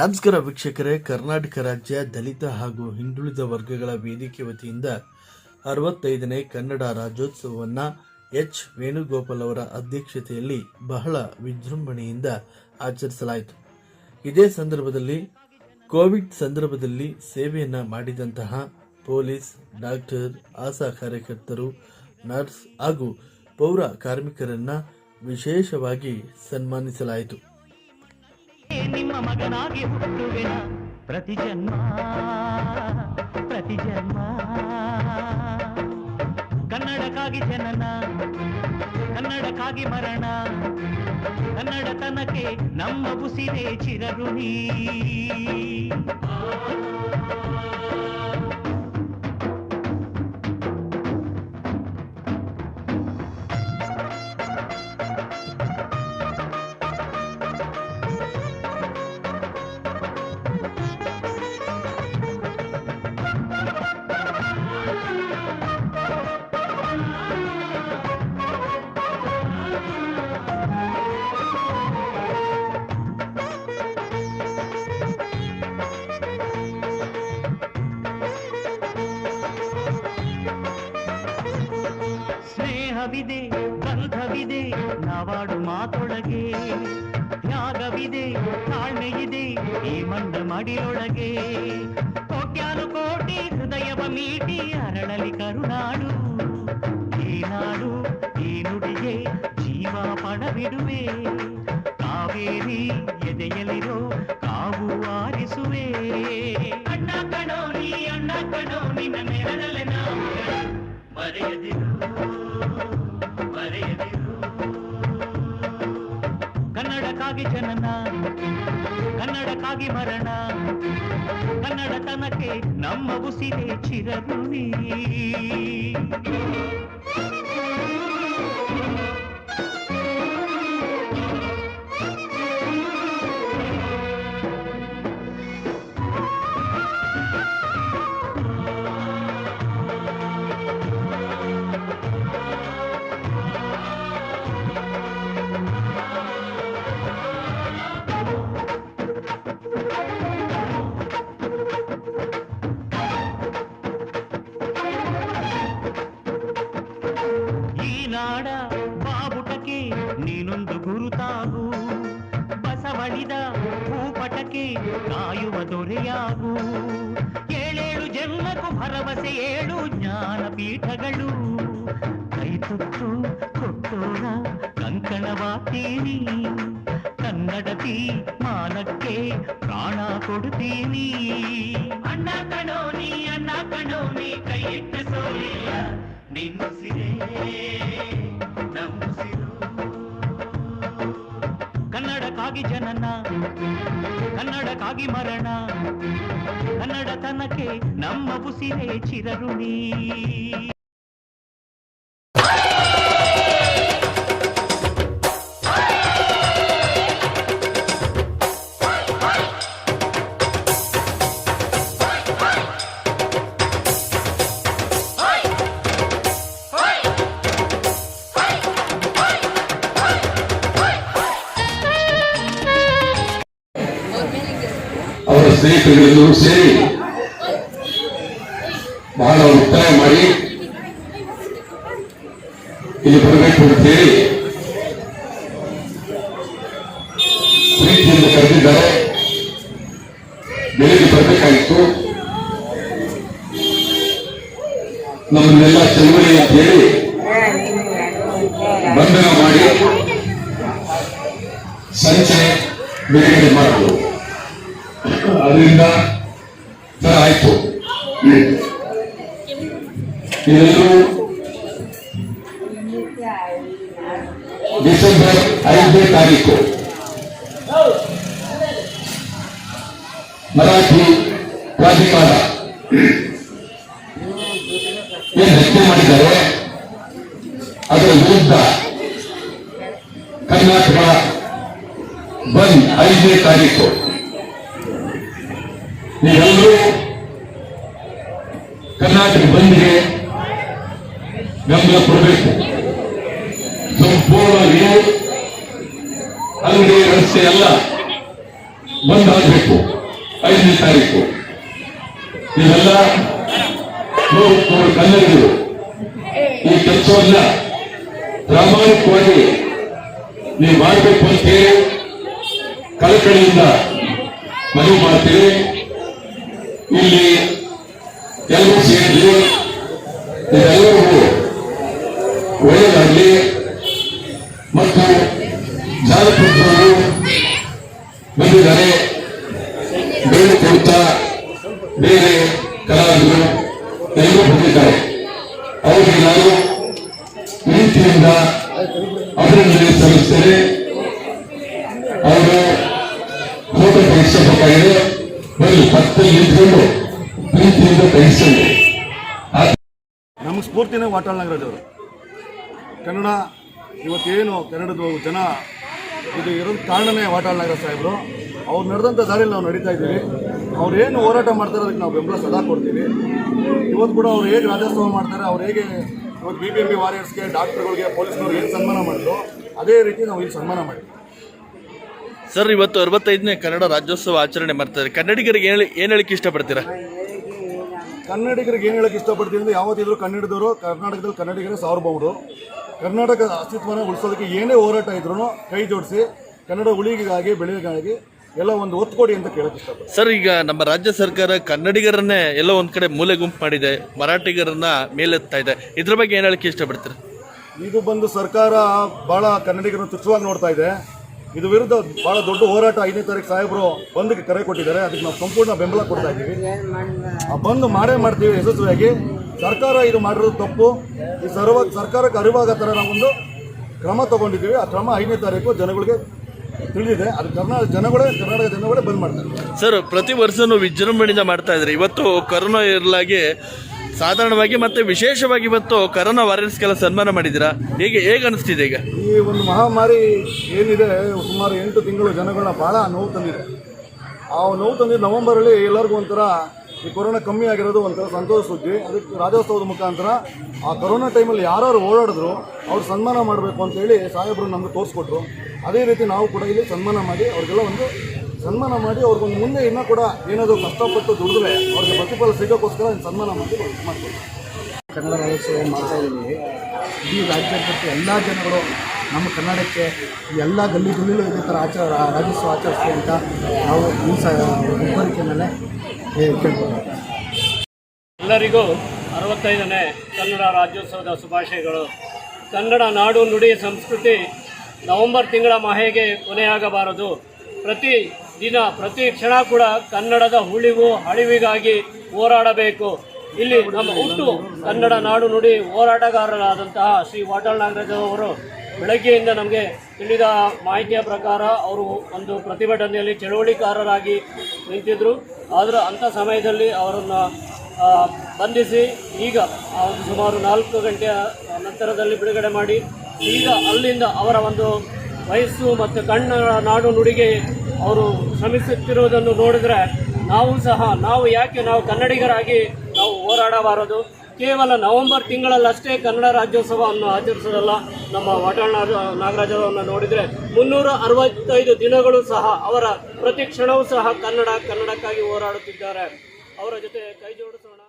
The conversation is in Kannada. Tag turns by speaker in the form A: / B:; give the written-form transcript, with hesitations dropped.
A: ನಮಸ್ಕಾರ ವೀಕ್ಷಕರೇ. ಕರ್ನಾಟಕ ರಾಜ್ಯ ದಲಿತ ಹಾಗೂ ಹಿಂದುಳಿದ ವರ್ಗಗಳ ವೇದಿಕೆ ವತಿಯಿಂದ 65ನೇ ಕನ್ನಡ ರಾಜ್ಯೋತ್ಸವವನ್ನು ಎಚ್ ವೇಣುಗೋಪಾಲ್ ಅವರ ಅಧ್ಯಕ್ಷತೆಯಲ್ಲಿ ಬಹಳ ವಿಜೃಂಭಣೆಯಿಂದ ಆಚರಿಸಲಾಯಿತು. ಇದೇ ಸಂದರ್ಭದಲ್ಲಿ ಕೋವಿಡ್ ಸಂದರ್ಭದಲ್ಲಿ ಸೇವೆಯನ್ನು ಮಾಡಿದಂತಹ ಪೊಲೀಸ್, ಡಾಕ್ಟರ್, ಆಶಾ ಕಾರ್ಯಕರ್ತರು, ನರ್ಸ್ ಹಾಗೂ ಪೌರ ಕಾರ್ಮಿಕರನ್ನು ವಿಶೇಷವಾಗಿ ಸನ್ಮಾನಿಸಲಾಯಿತು.
B: ನಿಮ್ಮ ಮಗನಾಗಿ ಹುಟ್ಟುವೆನ ಪ್ರತಿ ಜನ್ಮ ಕನ್ನಡಕ್ಕಾಗಿ ಜನನ, ಕನ್ನಡಕ್ಕಾಗಿ ಮರಣ, ಕನ್ನಡತನಕ್ಕೆ ನಮ್ಮ ಉಸಿರೇ ಚಿರಋಣಿ. ಸ್ನೇಹವಿದೆ, ಬಂಧವಿದೆ ನಾವಾಡು ಮಾತೊಳಗೆ, ತ್ಯಾಗವಿದೆ, ತಾಳ್ಮೆಯಿದೆ ಈ ಮಂಡ ಮಡಿಯೊಳಗೆ. ಕೋಟ್ಯಾನು ಕೋಟಿ ಹೃದಯವ ಮೀಟಿ ಅರಳಲಿ ಕರುನಾಡು. ಈ ನಾಡು ಈ ನುಡಿಗೆ ಜೀವ ಪಣವಿಡುವೆ. ಕಾವೇರಿ ಎದೆಯಲಿರೋ ಕಾವು ಆರಿಸುವೆ. ಅಣ್ಣ ಕಣೋ ನೀ, ಅಣ್ಣ ಕಣೋ ನಿನ್ನ ನೆರಳಲೆ ನಾವು ಮರೆಯದಿರು. ಕನ್ನಡಕ್ಕಾಗಿ ಜನನ, ಕನ್ನಡಕ್ಕಾಗಿ ಮರಣ, ಕನ್ನಡತನಕ್ಕೆ ನಮ್ಮ ಉಸಿರೇ ಚಿರಋಣಿ. ನಾಡ ಬಾವುಟಕ್ಕೆ ನೀನೊಂದು ಗುರುತಾಗು. ಬಸವಳಿದ ಭೂಪಟಕ್ಕೆ ಕಾಯುವ ದೊರೆಯಾಗು. ಏಳೇಳು ಜನ್ಮಕ್ಕೂ ಭರವಸೆ, ಏಳು ಜ್ಞಾನಪೀಠಗಳು. ಕೈ ತುತ್ತು ಕೊಟ್ಟೋರ ಕಂಕಣವಾಗ್ತೀನಿ. ಕನ್ನಡತಿ ಮಾನಕ್ಕೆ ಪ್ರಾಣ ಕೊಡ್ತೀನಿ. ಅಣ್ಣ ಕಣೋ ನೀ, ಅಣ್ಣ ಕಣೋ ನೀ ಕೈ ಇಟ್ಟ ಸೋಲಿಲ್ಲ ನಿನ್ನುಸಿರೇ ನಮ್ಮುಸಿರು. ಕನ್ನಡಕ್ಕಾಗಿ ಜನನ, ಕನ್ನಡಕ್ಕಾಗಿ ಮರಣ, ಕನ್ನಡತನಕ್ಕೆ ನಮ್ಮ ಉಸಿರೇ ಚಿರಋಣಿ.
C: ಅವರ ಸ್ನೇಹಿತರೆಲ್ಲರೂ ಸೇರಿ ಬಹಳ ಒತ್ತಾಯ ಮಾಡಿ ಇಲ್ಲಿ ಬರಬೇಕು ಅಂತ ಹೇಳಿ ಪ್ರೀತಿಯಿಂದ ಕರೆದಿದ್ದಾರೆ. ಬೆಳಿಗ್ಗೆ ಬರಬೇಕಾಗಿತ್ತು, ನಮ್ಮನ್ನೆಲ್ಲ ಚಳುವಳಿ ಅಂತ ಹೇಳಿ ಬಂಧನ ಮಾಡಿ ಸಂಚೆ ಬಿಡುಗಡೆ ಮಾಡಿದ್ರು. ಅದರಿಂದ ಆಯ್ತು. ಇದೆಲ್ಲರೂ ಡಿಸೆಂಬರ್ 5ನೇ ತಾರೀಕು ಮರಾಠಿ ಪ್ರಾಧಿಕಾರ ಏನು ರಚನೆ ಮಾಡಿದ್ದಾರೆ, ಅದರ ವಿರುದ್ಧ ಕರ್ನಾಟಕ ಬಂದ್ 5ನೇ ತಾರೀಕು. ನೀವೆಲ್ಲರೂ ಕರ್ನಾಟಕ ಬಂದ್ಗೆ ಬೆಂಬಲ ಕೊಡಬೇಕು. ಸಂಪೂರ್ಣವಾಗಿ ಅಂಗಡಿ ರಸ್ತೆ ಎಲ್ಲ ಬಂದ್ ಆಗಬೇಕು 5ನೇ ತಾರೀಕು. ನೀವೆಲ್ಲ ನೂರು ಕನ್ನಡಿಗರು ಈ ಕೆಲಸವನ್ನ ಪ್ರಾಮಾಣಿಕವಾಗಿ ನೀವು ಮಾಡಬೇಕು ಅಂತ ಹೇಳಿ ಕಳಕಳಿಯಿಂದ ಮನವಿ ಮಾಡ್ತೀವಿ. ಇಲ್ಲಿ ಎಲ್ಲರೂ ಸೇರಿದ್ವಿ, ಇದೆಲ್ಲರಿಗೂ ಒಳ್ಳೆಯದಾಗಲಿ. ಮತ್ತು ಜಾನಪದವರು ಬಂದಿದ್ದಾರೆ, ಬೇರೆ ಕೊಡ್ತಾ ಬೇರೆ ಕಲಾವಿದರು ಎಲ್ಲರೂ ಬಂದಿದ್ದಾರೆ. ಅವರಿಗೆ ನಾನು ಪ್ರೀತಿಯಿಂದ ಅಭಿನಂದನೆ ಸಲ್ಲಿಸ್ತೇನೆ. ಅವರು ಫೋಟೋ ತೆಗೆಸಬೇಕಾಗಿದೆ, ಬರೀ ಪಕ್ಕದಲ್ಲಿ ನಿಂತ್ಕೊಂಡು ಪ್ರೀತಿಯಿಂದ ತೆಗೆಸಲಿ.
D: ನಮಗೆ ಸ್ಫೂರ್ತಿನೇ ವಾಟಾಳ್ ನಾಗರಾಜ್ ಅವರು. ಕನ್ನಡ ಇವತ್ತೇನು ಕನ್ನಡದ ಜನ ಇದು ಇರೋದು ಕಾರಣನೇ ವಾಟಾಳ್ ನಾಗರಾಜ್ ಸಾಹೇಬರು. ಅವ್ರು ನಡೆದಂಥ ದಾರಿಯಲ್ಲಿ ನಾವು ನಡೀತಾ ಇದ್ದೀವಿ. ಅವ್ರು ಏನು ಹೋರಾಟ ಮಾಡ್ತಾರೆ ಅದಕ್ಕೆ ನಾವು ಬೆಂಬಲ ಸದಾ ಕೊಡ್ತೀವಿ. ಇವತ್ತು ಕೂಡ ಅವ್ರು ಹೇಗೆ ರಾಜ್ಯೋತ್ಸವ ಮಾಡ್ತಾರೆ, ಅವ್ರು ಹೇಗೆ ಇವತ್ತು BBMP ವಾರಿಯರ್ಸ್ಗೆ, ಡಾಕ್ಟರ್ಗಳಿಗೆ, ಪೊಲೀಸ್ನವ್ರಿಗೆ ಏನು ಸನ್ಮಾನ ಮಾಡಿದ್ರು ಅದೇ ರೀತಿ ನಾವು ಇಲ್ಲಿ ಸನ್ಮಾನ ಮಾಡಿದ್ವಿ.
A: ಸರ್, ಇವತ್ತು 65ನೇ ಕನ್ನಡ ರಾಜ್ಯೋತ್ಸವ ಆಚರಣೆ ಮಾಡ್ತಾರೆ. ಕನ್ನಡಿಗರಿಗೆ ಏನು ಹೇಳಿಕ್ಕೆ ಇಷ್ಟಪಡ್ತೀರಾ?
D: ಕನ್ನಡಿಗರಿಗೆ ಏನು ಹೇಳಕ್ಕೆ ಇಷ್ಟಪಡ್ತೀವಿ ಅಂದರೆ, ಯಾವತ್ತಿದ್ರು ಕನ್ನಡದವರು ಕರ್ನಾಟಕದಲ್ಲಿ ಕನ್ನಡಿಗರೇ ಸಾರ್ವಭೌಮರು. ಕರ್ನಾಟಕ ಅಸ್ತಿತ್ವನ ಉಳಿಸೋದಕ್ಕೆ ಏನೇ ಹೋರಾಟ ಇದ್ರೂ ಕೈ ಜೋಡಿಸಿ ಕನ್ನಡ ಉಳಿಗೆಗಾಗಿ ಬೆಳೆಗಾಗಿ ಎಲ್ಲ ಒಂದು ಒತ್ತು ಕೊಡಿ ಅಂತ ಕೇಳಕ್ಕೆ ಇಷ್ಟಪಡ್ತೀನಿ.
A: ಸರ್, ಈಗ ನಮ್ಮ ರಾಜ್ಯ ಸರ್ಕಾರ ಕನ್ನಡಿಗರನ್ನೇ ಎಲ್ಲೋ ಒಂದು ಕಡೆ ಮೂಲೆ ಗುಂಪು ಮಾಡಿದೆ, ಮರಾಠಿಗರನ್ನ ಮೇಲೆತ್ತಾ ಇದೆ. ಇದ್ರ ಬಗ್ಗೆ ಏನು ಹೇಳಕ್ಕೆ ಇಷ್ಟಪಡ್ತೀರಾ?
D: ಇದು ಬಂದು ಸರ್ಕಾರ ಭಾಳ ಕನ್ನಡಿಗರನ್ನು ತುಚ್ಛವಾಗಿ ನೋಡ್ತಾ ಇದೆ. ಇದು ವಿರುದ್ಧ ಭಾಳ ದೊಡ್ಡ ಹೋರಾಟ 5ನೇ ತಾರೀಕು ಸಾಹೇಬರು ಬಂದ್ಗೆ ಕರೆ ಕೊಟ್ಟಿದ್ದಾರೆ. ಅದಕ್ಕೆ ನಾವು ಸಂಪೂರ್ಣ ಬೆಂಬಲ ಕೊಡ್ತಾ ಇದ್ದೀವಿ. ಆ ಬಂದು ಮಾಡೇ ಮಾಡ್ತೀವಿ ಯಶಸ್ವಿಯಾಗಿ. ಸರ್ಕಾರ ಇದು ಮಾಡಿರೋದು ತಪ್ಪು. ಈ ಸರ್ಕಾರಕ್ಕೆ ಅರಿವಾಗೋ ಥರ ನಾವೊಂದು ಕ್ರಮ ತಗೊಂಡಿದ್ದೀವಿ. ಆ ಕ್ರಮ 5ನೇ ತಾರೀಕು ಜನಗಳಿಗೆ ತಿಳಿದಿದೆ. ಅದು ಕರ್ನಾಟಕ ಜನಗಳೇ ಬಂದ್ ಮಾಡ್ತಾರೆ.
A: ಸರ್, ಪ್ರತಿ ವರ್ಷನೂ ವಿಜೃಂಭಣೆಯಿಂದ ಮಾಡ್ತಾ ಇದ್ದಾರೆ. ಇವತ್ತು ಕೊರೋನಾ ಇರಲಾಗಿ ಸಾಧಾರಣವಾಗಿ ಮತ್ತೆ ವಿಶೇಷವಾಗಿ ಇವತ್ತು ಕೊರೋನಾ ವಾರಿಯರ್ಸ್ಗೆಲ್ಲ ಸನ್ಮಾನ ಮಾಡಿದ್ದೀರಾ. ಹೇಗೆ ಅನಿಸ್ತಿದೆ ಈಗ?
D: ಈ ಒಂದು ಮಹಾಮಾರಿ ಏನಿದೆ ಸುಮಾರು 8 ತಿಂಗಳು ಜನಗಳನ್ನ ಭಾಳ ನೋವು ತಂದಿದೆ. ಆ ನೋವು ತಂದಿದ್ದು ನವೆಂಬರಲ್ಲಿ ಎಲ್ಲರಿಗೂ ಒಂಥರ ಈ ಕೊರೋನಾ ಕಮ್ಮಿ ಆಗಿರೋದು ಒಂಥರ ಸಂತೋಷ ಸುದ್ದಿ. ಅದಕ್ಕೆ ರಾಜ್ಯೋತ್ಸವದ ಮುಖಾಂತರ ಆ ಕೊರೋನಾ ಟೈಮಲ್ಲಿ ಯಾರು ಓಡಾಡಿದ್ರು ಅವ್ರು ಸನ್ಮಾನ ಮಾಡಬೇಕು ಅಂತೇಳಿ ಸಾಹೇಬರು ನಮಗೆ ತೋರಿಸ್ಕೊಟ್ರು. ಅದೇ ರೀತಿ ನಾವು ಕೂಡ ಇಲ್ಲಿ ಸನ್ಮಾನ ಮಾಡಿ ಅವ್ರಿಗೆಲ್ಲ ಒಂದು ಸನ್ಮಾನ ಮಾಡಿ ಅವ್ರಿಗೊಂದು ಮುಂದೆ ಇನ್ನೂ ಕೂಡ ಏನಾದರೂ ಕಷ್ಟಪಟ್ಟು ದುಡಿದ್ರೆ ಅವ್ರಿಗೆ ಪ್ರತಿಫಲ ಸಿಗೋಕ್ಕೋಸ್ಕರ ಸನ್ಮಾನ ಮಾಡ್ತೀವಿ.
E: ಕನ್ನಡ ರಾಜ್ಯೋತ್ಸವ ಮಾಡ್ತಾ ಇದ್ದೀವಿ. ಇಡೀ ರಾಜ್ಯಾದ್ಯಂತ ಎಲ್ಲ ಜನಗಳು ನಮ್ಮ ಕನ್ನಡಕ್ಕೆ ಎಲ್ಲ ಗಲ್ಲಿಗಳಲ್ಲೂ ಇದೇ ಥರ ರಾಜ್ಯೋತ್ಸವ ಆಚರಿಸ್ತೀವಿ ಅಂತ ನಾವು ಈ ಒಬ್ಬರಿಕೆ ಮೇಲೆ ಕೇಳ್ಬೋದು.
F: ಎಲ್ಲರಿಗೂ 65ನೇ ಕನ್ನಡ ರಾಜ್ಯೋತ್ಸವದ ಶುಭಾಶಯಗಳು. ಕನ್ನಡ ನಾಡು ನುಡಿ ಸಂಸ್ಕೃತಿ ನವೆಂಬರ್ ತಿಂಗಳ ಮಹೆಗೆ ಕೊನೆಯಾಗಬಾರದು. ಪ್ರತಿ ದಿನ ಪ್ರತಿ ಕ್ಷಣ ಕೂಡ ಕನ್ನಡದ ಉಳಿವು ಅಳಿವಿಗಾಗಿ ಹೋರಾಡಬೇಕು. ಇಲ್ಲಿ ನಮ್ಮ ಹುಟ್ಟು ಕನ್ನಡ ನಾಡು ನುಡಿ ಹೋರಾಟಗಾರರಾದಂತಹ ಶ್ರೀ ವಾಟಾಳ್ ನಾಗರಾಜ್ ಅವರು ಬೆಳಗ್ಗೆಯಿಂದ ನಮಗೆ ತಿಳಿದ ಮಾಹಿತಿಯ ಪ್ರಕಾರ ಅವರು ಒಂದು ಪ್ರತಿಭಟನೆಯಲ್ಲಿ ಚಳುವಳಿಕಾರರಾಗಿ ನಿಂತಿದ್ದರು. ಆದರೆ ಅಂಥ ಸಮಯದಲ್ಲಿ ಅವರನ್ನು ಬಂಧಿಸಿ ಈಗ ಸುಮಾರು 4 ಗಂಟೆಯ ನಂತರದಲ್ಲಿ ಬಿಡುಗಡೆ ಮಾಡಿ ಈಗ ಅಲ್ಲಿಂದ ಅವರ ಒಂದು ವಯಸ್ಸು ಮತ್ತು ಕನ್ನಡ ನಾಡು ನುಡಿಗೆ ಅವರು ಶ್ರಮಿಸುತ್ತಿರುವುದನ್ನು ನೋಡಿದರೆ ನಾವು ಯಾಕೆ ನಾವು ಕನ್ನಡಿಗರಾಗಿ ನಾವು ಹೋರಾಡಬಾರದು? ಕೇವಲ ನವೆಂಬರ್ ತಿಂಗಳಲ್ಲಷ್ಟೇ ಕನ್ನಡ ರಾಜ್ಯೋತ್ಸವವನ್ನು ಆಚರಿಸೋದಲ್ಲ. ನಮ್ಮ ವಾಟಾಳ್ ನಾಗರಾಜ್ ಅವರನ್ನು ನೋಡಿದರೆ 365 ದಿನಗಳು ಸಹ ಅವರ ಪ್ರತಿ ಕ್ಷಣವೂ ಸಹ ಕನ್ನಡಕ್ಕಾಗಿ ಹೋರಾಡುತ್ತಿದ್ದಾರೆ. ಅವರ ಜೊತೆ ಕೈ ಜೋಡಿಸೋಣ.